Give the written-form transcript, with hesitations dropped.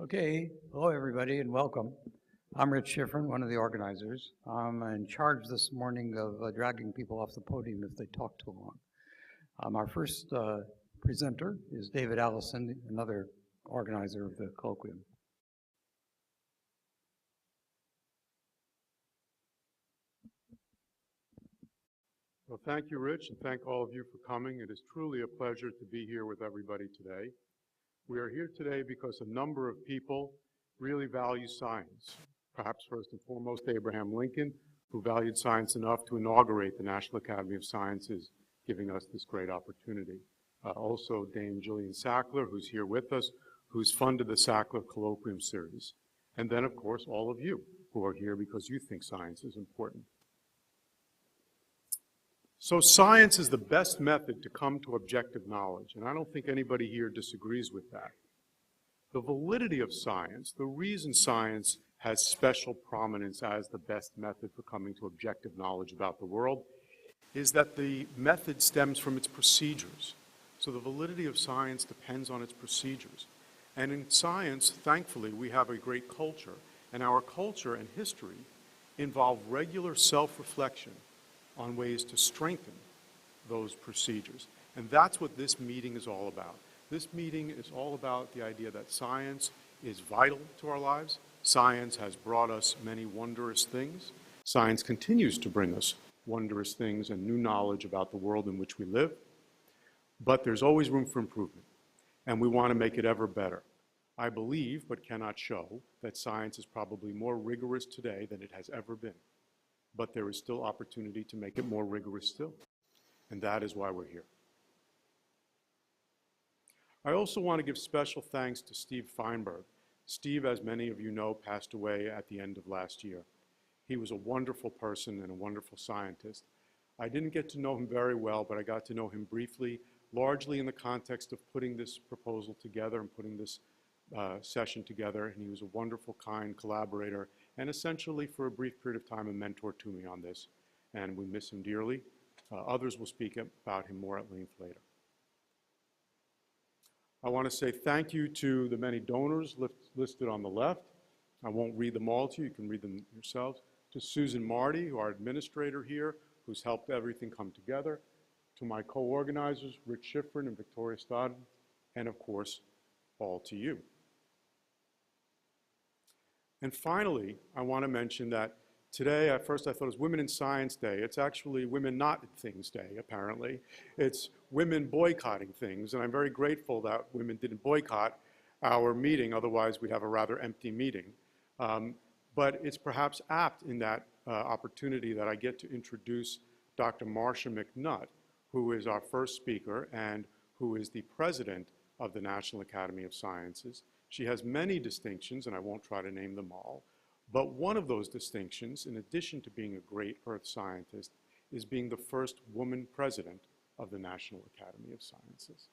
Okay, hello everybody and welcome. I'm Rich Schifrin, one of the organizers. I'm in charge this morning of dragging people off the podium if they talk too long. Our first presenter is David Allison, another organizer of the Colloquium. Well, thank you, Rich, and thank all of you for coming. It is truly a pleasure to be here with everybody today. We are here today because a number of people really value science. Perhaps first and foremost, Abraham Lincoln, who valued science enough to inaugurate the National Academy of Sciences, giving us this great opportunity. Also, Dame Jillian Sackler, who's here with us, who's funded the Sackler Colloquium series. And then, of course, all of you who are here because you think science is important. So science is the best method to come to objective knowledge, and I don't think anybody here disagrees with that. The validity of science, the reason science has special prominence as the best method for coming to objective knowledge about the world, is that the method stems from its procedures. So the validity of science depends on its procedures. And in science, thankfully, we have a great culture, and our culture and history involve regular self-reflection on ways to strengthen those procedures. And that's what this meeting is all about. This meeting is all about the idea that science is vital to our lives. Science has brought us many wondrous things. Science continues to bring us wondrous things and new knowledge about the world in which we live. But there's always room for improvement, and we want to make it ever better. I believe, but cannot show, that science is probably more rigorous today than it has ever been. But there is still opportunity to make it more rigorous still. And that is why we're here. I also want to give special thanks to Steve Feinberg. Steve, as many of you know, passed away at the end of last year. He was a wonderful person and a wonderful scientist. I didn't get to know him very well, but I got to know him briefly, largely in the context of putting this proposal together and putting this session together, and he was a wonderful, kind collaborator, and essentially for a brief period of time a mentor to me on this, and we miss him dearly. Others will speak about him more at length later. I want to say thank you to the many donors listed on the left. I won't read them all to you, you can read them yourselves. To Susan Marty, our administrator here, who's helped everything come together. To my co-organizers, Rich Schifrin and Victoria Stodden, and of course, all to you. And finally, I want to mention that today, at first I thought it was Women in Science Day. It's actually Women Not Things Day, apparently. It's women boycotting things, and I'm very grateful that women didn't boycott our meeting, otherwise we'd have a rather empty meeting. But it's perhaps apt in that opportunity that I get to introduce Dr. Marcia McNutt, who is our first speaker and who is the president of the National Academy of Sciences. She has many distinctions, and I won't try to name them all, but one of those distinctions, in addition to being a great earth scientist, is being the first woman president of the National Academy of Sciences.